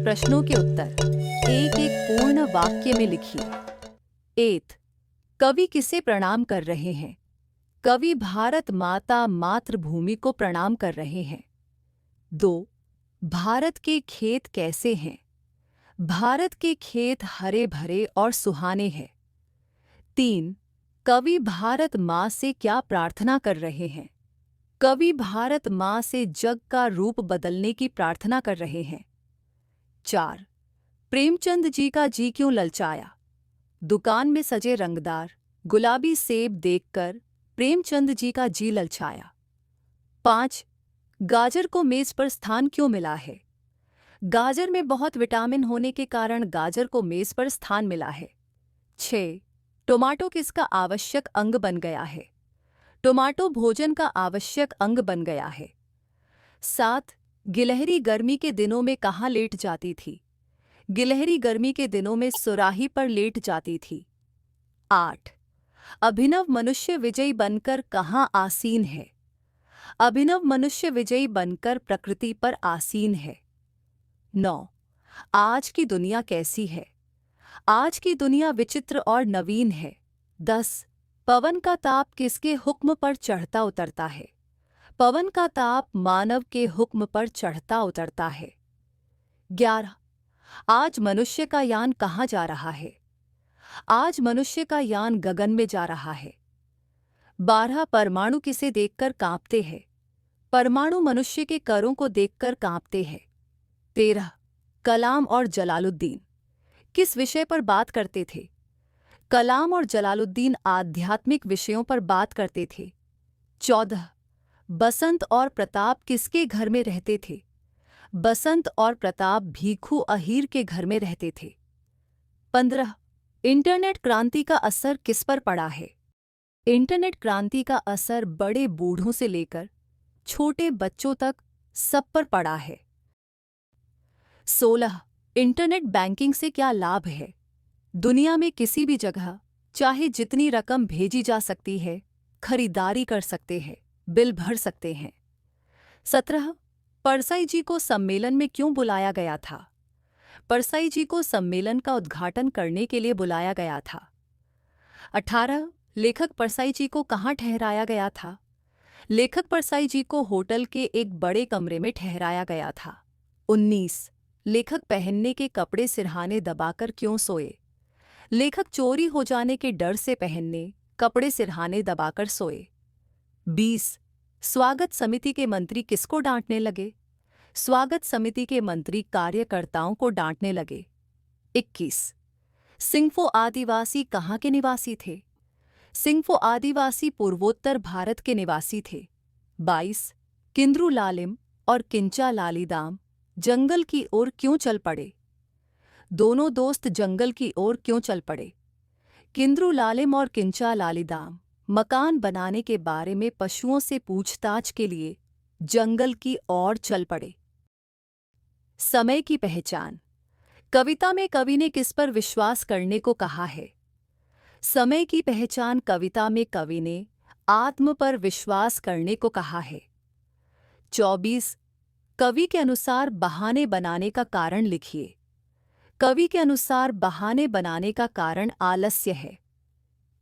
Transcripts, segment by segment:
प्रश्नों के उत्तर एक एक पूर्ण वाक्य में लिखिए। एथ, कवि किसे प्रणाम कर रहे हैं? कवि भारत माता मातृभूमि को प्रणाम कर रहे हैं। 2. भारत के खेत कैसे हैं? भारत के खेत हरे भरे और सुहाने हैं। 3. कवि भारत माँ से क्या प्रार्थना कर रहे हैं? कवि भारत माँ से जग का रूप बदलने की प्रार्थना कर रहे हैं। 4. प्रेमचंद जी का जी क्यों ललचाया? दुकान में सजे रंगदार गुलाबी सेब देखकर प्रेमचंद जी का जी ललचाया। 5. गाजर को मेज पर स्थान क्यों मिला है? गाजर में बहुत विटामिन होने के कारण गाजर को मेज पर स्थान मिला है। 6. टोमेटो किसका आवश्यक अंग बन गया है? टोमेटो भोजन का आवश्यक अंग बन गया है। 7. गिलहरी गर्मी के दिनों में कहाँ लेट जाती थी? गिलहरी गर्मी के दिनों में सुराही पर लेट जाती थी। 8. अभिनव मनुष्य विजयी बनकर कहाँ आसीन है? अभिनव मनुष्य विजयी बनकर प्रकृति पर आसीन है। 9. आज की दुनिया कैसी है? आज की दुनिया विचित्र और नवीन है। 10. पवन का ताप किसके हुक्म पर चढ़ता उतरता है? पवन का ताप मानव के हुक्म पर चढ़ता उतरता है। 11. आज मनुष्य का यान कहाँ जा रहा है? आज मनुष्य का यान गगन में जा रहा है। 12. परमाणु किसे देखकर कांपते हैं? परमाणु मनुष्य के करों को देखकर कांपते हैं। 13. कलाम और जलालुद्दीन किस विषय पर बात करते थे? कलाम और जलालुद्दीन आध्यात्मिक विषयों पर बात करते थे। 14. बसंत और प्रताप किसके घर में रहते थे? बसंत और प्रताप भीखू अहीर के घर में रहते थे। 15. इंटरनेट क्रांति का असर किस पर पड़ा है? इंटरनेट क्रांति का असर बड़े बूढ़ों से लेकर छोटे बच्चों तक सब पर पड़ा है। 16. इंटरनेट बैंकिंग से क्या लाभ है? दुनिया में किसी भी जगह चाहे जितनी रकम भेजी जा सकती है, खरीदारी कर सकते हैं, बिल भर सकते हैं। 17. परसाई जी को सम्मेलन में क्यों बुलाया गया था? परसाई जी को सम्मेलन का उद्घाटन करने के लिए बुलाया गया था। 18. लेखक परसाई जी को कहाँ ठहराया गया था? लेखक परसाई जी को होटल के एक बड़े कमरे में ठहराया गया था। 19. लेखक पहनने के कपड़े सिरहाने दबाकर क्यों सोए? लेखक चोरी हो जाने के डर से पहनने कपड़े सिरहाने दबाकर सोए। 20. स्वागत समिति के मंत्री किसको डांटने लगे? स्वागत समिति के मंत्री कार्यकर्ताओं को डांटने लगे। 21. सिंगफो आदिवासी कहाँ के निवासी थे? सिंगफो आदिवासी पूर्वोत्तर भारत के निवासी थे। 22. किंद्रू लालिम और किंचा लालीदाम जंगल की ओर क्यों चल पड़े? दोनों दोस्त जंगल की ओर क्यों चल पड़े? किंद्रू लालिम और किंचा लालीदाम मकान बनाने के बारे में पशुओं से पूछताछ के लिए जंगल की ओर चल पड़े। समय की पहचान। कविता में कवि ने किस पर विश्वास करने को कहा है? समय की पहचान कविता में कवि ने आत्म पर विश्वास करने को कहा है। 24. कवि के अनुसार बहाने बनाने का कारण लिखिए। कवि के अनुसार बहाने बनाने का कारण आलस्य है।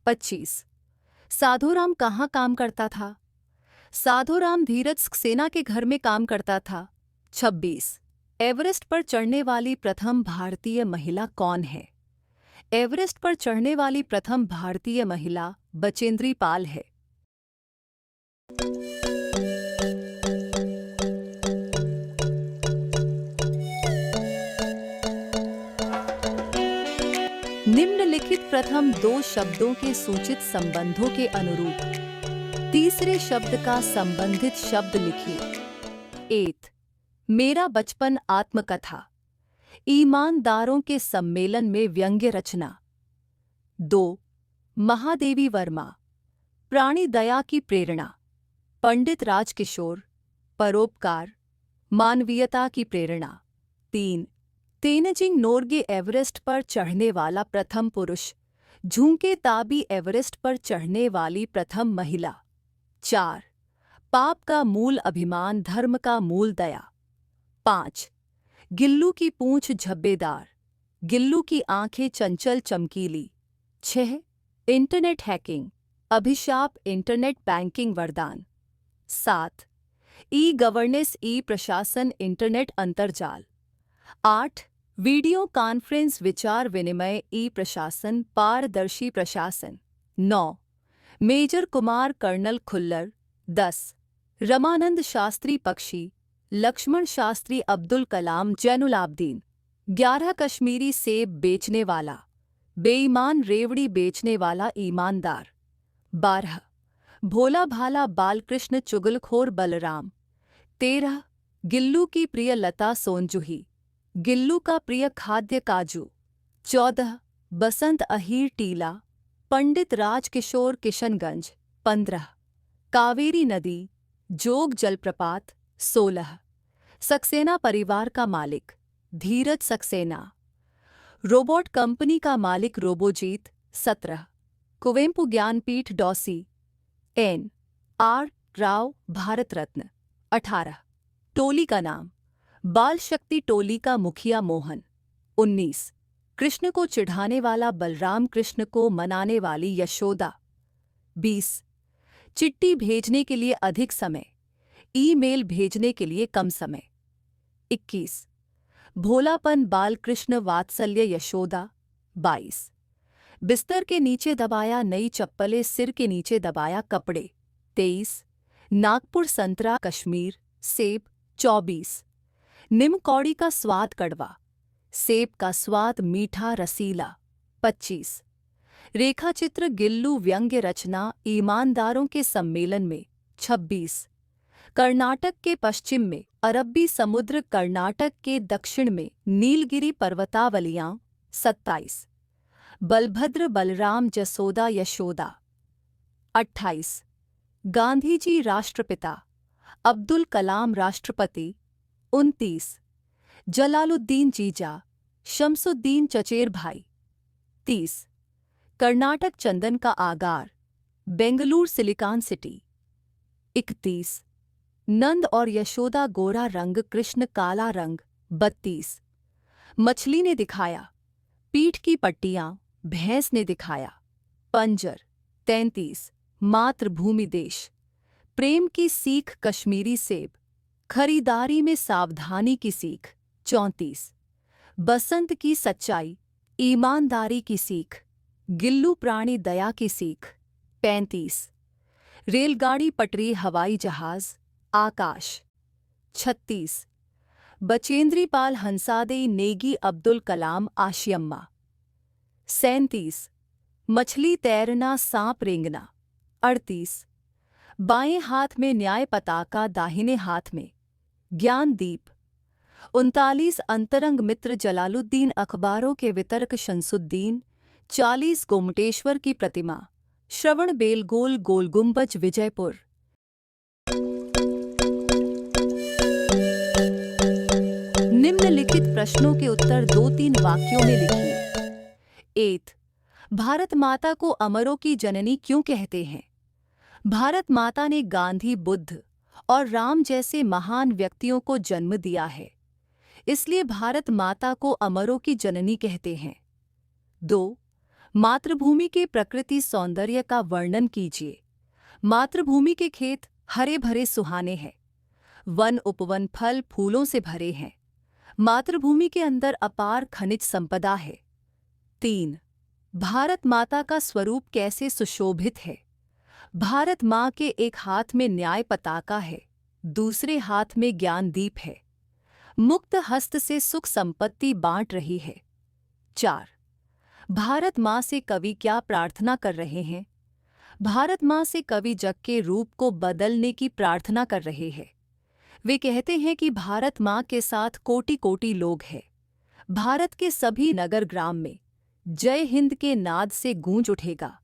25. साधुराम कहाँ काम करता था? साधुराम धीरज सक्सेना के घर में काम करता था। 26. एवरेस्ट पर चढ़ने वाली प्रथम भारतीय महिला कौन है? एवरेस्ट पर चढ़ने वाली प्रथम भारतीय महिला बचेंद्री पाल है। निम्नलिखित प्रथम दो शब्दों के सूचित संबंधों के अनुरूप तीसरे शब्द का संबंधित शब्द लिखिए। 1. मेरा बचपन आत्मकथा। ईमानदारों के सम्मेलन में व्यंग्य रचना। 2. महादेवी वर्मा। प्राणी दया की प्रेरणा। पंडित राजकिशोर। परोपकार। मानवीयता की प्रेरणा। 3. तेनजिंग नोर्गे एवरेस्ट पर चढ़ने वाला प्रथम पुरुष। झुंके ताबी एवरेस्ट पर चढ़ने वाली प्रथम महिला। 4. पाप का मूल अभिमान, धर्म का मूल दया। 5. गिल्लू की पूंछ झब्बेदार, गिल्लू की आंखें चंचल चमकीली। 6. इंटरनेट हैकिंग, अभिशाप इंटरनेट बैंकिंग वरदान। 7. ई गवर्नेंस ई प्रशासन इंटरनेट अंतर्जाल। 8. वीडियो कॉन्फ्रेंस विचार विनिमय ई प्रशासन पारदर्शी प्रशासन। 9. Major Kumar colonel Khullar. 10. रमानंद शास्त्री पक्षी, लक्ष्मण शास्त्री अब्दुल कलाम जैनुलाब्दीन। 11. कश्मीरी सेब बेचने वाला, बेईमान रेवड़ी बेचने वाला ईमानदार। 12. भोला भाला बालकृष्ण चुगलखोर बलराम। 13. गिल्लू की प्रिय लता सोनजूही, गिल्लू का प्रिय खाद्य काजू। 14. बसंत अहीर टीला, पंडित राजकिशोर किशनगंज। 15. कावेरी नदी, जोग जलप्रपात। 16. सक्सेना परिवार का मालिक, धीरज सक्सेना। रोबोट कंपनी का मालिक रोबोजीत। 17. कुवेंपु ज्ञानपीठ डॉसी, एन. आर. राव भारत रत्न। 18. टोली का नाम, बाल शक्ति टोली का मुखिया मोहन। 19. कृष्ण को चिढ़ाने वाला बलराम, कृष्ण को मनाने वाली यशोदा। 20. चिट्ठी भेजने के लिए अधिक समय, ईमेल भेजने के लिए कम समय। 21. भोलापन बालकृष्ण वात्सल्य यशोदा। 22. बिस्तर के नीचे दबाया नई चप्पलें, सिर के नीचे दबाया कपड़े। 23. नागपुर संतरा कश्मीर सेब। 24. निम कौड़ी का स्वाद कड़वा, सेब का स्वाद मीठा रसीला। 25. रेखाचित्र गिल्लू व्यंग्य रचना ईमानदारों के सम्मेलन में। 26. कर्नाटक के पश्चिम में अरब्बी समुद्र, कर्नाटक के दक्षिण में नीलगिरी पर्वतावलियां। 27. बलभद्र बलराम जसोदा यशोदा। 28. गांधी जी राष्ट्रपिता, अब्दुल कलाम राष्ट्रपति। 29. जलालुद्दीन जीजा, शमसुद्दीन चचेर भाई। 30. कर्नाटक चंदन का आगार, बेंगलुरु सिलिकॉन सिटी। 31. नंद और यशोदा गोरा रंग, कृष्ण काला रंग। 32. मछली ने दिखाया, पीठ की पट्टियां, भैंस ने दिखाया, पंजर। 33. मातृभूमि देश, प्रेम की सीख कश्मीरी सेब, खरीदारी में सावधानी की सीख। 34. बसंत की सच्चाई, ईमानदारी की सीख, गिल्लू प्राणी दया की सीख। 35. रेलगाड़ी पटरी हवाई जहाज, आकाश। 36. बचेंद्री पाल हंसादे नेगी अब्दुल कलाम आशियम्मा। 37. मछली तैरना सांप रेंगना। 38. बाएं हाथ में न्याय पताका, दाहिने हाथ में ज्ञान दीप। 39. अंतरंग मित्र जलालुद्दीन, अखबारों के वितरक शंसुद्दीन। 40. गोमटेश्वर की प्रतिमा, श्रवण बेलगोल गोलगुम्बज विजयपुर। निम्नलिखित प्रश्नों के उत्तर 2-3 वाक्यों में लिखिए। 8. भारत माता को अमरों की जननी क्यों कहते हैं? भारत माता ने गांधी, बुद्ध और राम जैसे महान व्यक्तियों को जन्म दिया है, इसलिए भारत माता को अमरों की जननी कहते हैं। 2. मातृभूमि के प्रकृति सौंदर्य का वर्णन कीजिए। मातृभूमि के खेत हरे भरे सुहाने हैं, वन उपवन फल फूलों से भरे हैं। मातृभूमि के अंदर अपार खनिज संपदा है। 3. भारत माता का स्वरूप कैसे सुशोभित है? भारत माँ के एक हाथ में न्याय पताका है, दूसरे हाथ में ज्ञान दीप है, मुक्त हस्त से सुख संपत्ति बांट रही है। 4. भारत माँ से कवि क्या प्रार्थना कर रहे हैं? भारत माँ से कवि जग के रूप को बदलने की प्रार्थना कर रहे हैं। वे कहते हैं कि भारत माँ के साथ कोटि कोटि लोग हैं। भारत के सभी नगर ग्राम में जय हिंद के नाद से गूंज उठेगा।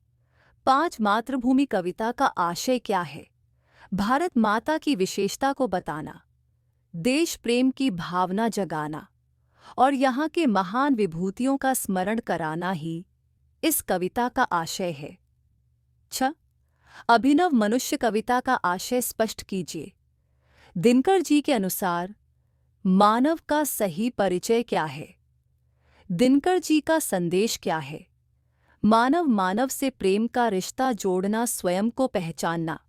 5. मातृभूमि कविता का आशय क्या है? भारत माता की विशेषता को बताना, देश प्रेम की भावना जगाना और यहाँ के महान विभूतियों का स्मरण कराना ही इस कविता का आशय है। 6. अभिनव मनुष्य कविता का आशय स्पष्ट कीजिए। दिनकर जी के अनुसार मानव का सही परिचय क्या है? दिनकर जी का संदेश क्या है? मानव मानव से प्रेम का रिश्ता जोड़ना, स्वयं को पहचानना,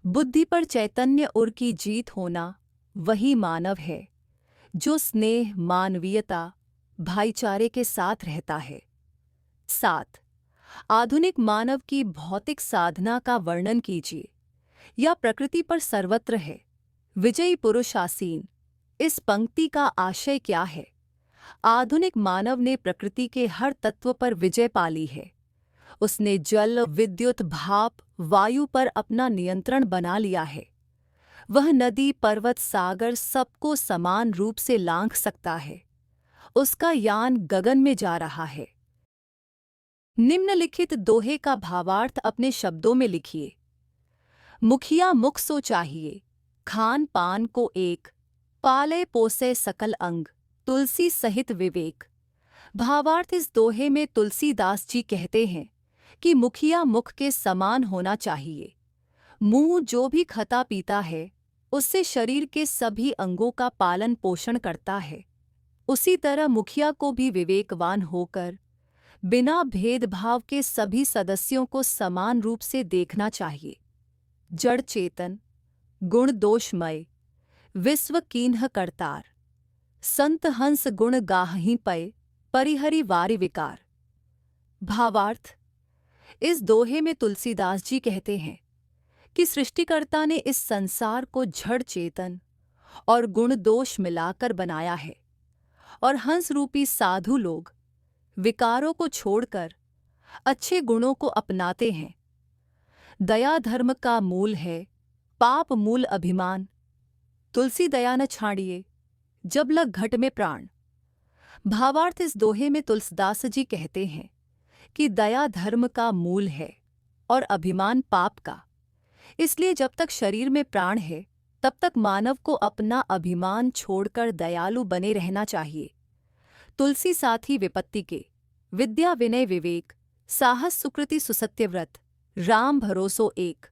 बुद्धि पर चैतन्य उर की जीत होना, वही मानव है जो स्नेह, मानवीयता, भाईचारे के साथ रहता है। 7. आधुनिक मानव की भौतिक साधना का वर्णन कीजिए। या प्रकृति पर सर्वत्र है, विजयी पुरुष आसीन। इस पंक्ति का आशय क्या है? आधुनिक मानव ने प्रकृति के हर तत्व पर विजय पा ली है। उसने जल, विद्युत, भाप, वायु पर अपना नियंत्रण बना लिया है। वह नदी, पर्वत, सागर सबको समान रूप से लांघ सकता है। उसका यान गगन में जा रहा है। निम्नलिखित दोहे का भावार्थ अपने शब्दों में लिखिए। मुखिया मुख सो चाहिए, खान पान को एक, पाले पोसे सकल अंग, तुलसी सहित विवेक। भावार्थ: इस दोहे में तुलसीदास जी कहते हैं कि मुखिया मुख के समान होना चाहिए। मुंह जो भी खाता पीता है, उससे शरीर के सभी अंगों का पालन पोषण करता है। उसी तरह मुखिया को भी विवेकवान होकर बिना भेदभाव के सभी सदस्यों को समान रूप से देखना चाहिए। जड़ चेतन, गुण दोषमय, विश्व कीन्ह करतार, संत हंस गुण गाहि पय, परिहरि वारि विकार। भावार्थ: इस दोहे में तुलसीदास जी कहते हैं कि सृष्टिकर्ता ने इस संसार को जड़ चेतन और गुण दोष मिलाकर बनाया है, और हंस रूपी साधु लोग विकारों को छोड़कर अच्छे गुणों को अपनाते हैं। दया धर्म का मूल है, पाप मूल अभिमान। तुलसी दया न छाड़िए, जब लग घट में प्राण। भावार्थ: इस दोहे में तुलसीदास जी कहते हैं कि दया धर्म का मूल है और अभिमान पाप का। इसलिए जब तक शरीर में प्राण है, तब तक मानव को अपना अभिमान छोड़कर दयालु बने रहना चाहिए। तुलसी साथी विपत्ति के, विद्या विनय विवेक, साहस सुकृति सुसत्यव्रत, राम भरोसो एक।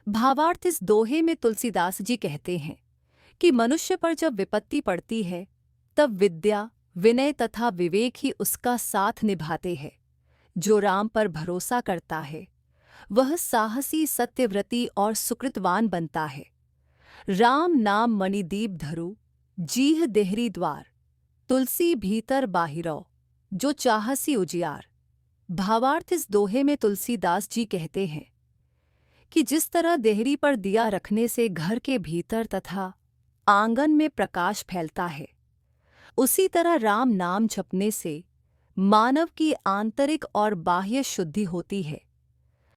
भावार्थ: इस दोहे में तुलसीदास जी कहते हैं कि मनुष्य पर जब विपत्ति पड़ती है, तब विद्या, विनय तथा विवेक ही उसका साथ निभाते हैं। जो राम पर भरोसा करता है, वह साहसी, सत्यव्रती और सुकृतवान बनता है। राम नाम मणिदीप धरु, जीह देहरी द्वार, तुलसी भीतर बाहिरौ, जो चाहसी उजियार। भावार्थ: इस दोहे में तुलसीदास जी कहते हैं कि जिस तरह देहरी पर दिया रखने से घर के भीतर तथा आंगन में प्रकाश फैलता है, उसी तरह राम नाम जपने से मानव की आंतरिक और बाह्य शुद्धि होती है।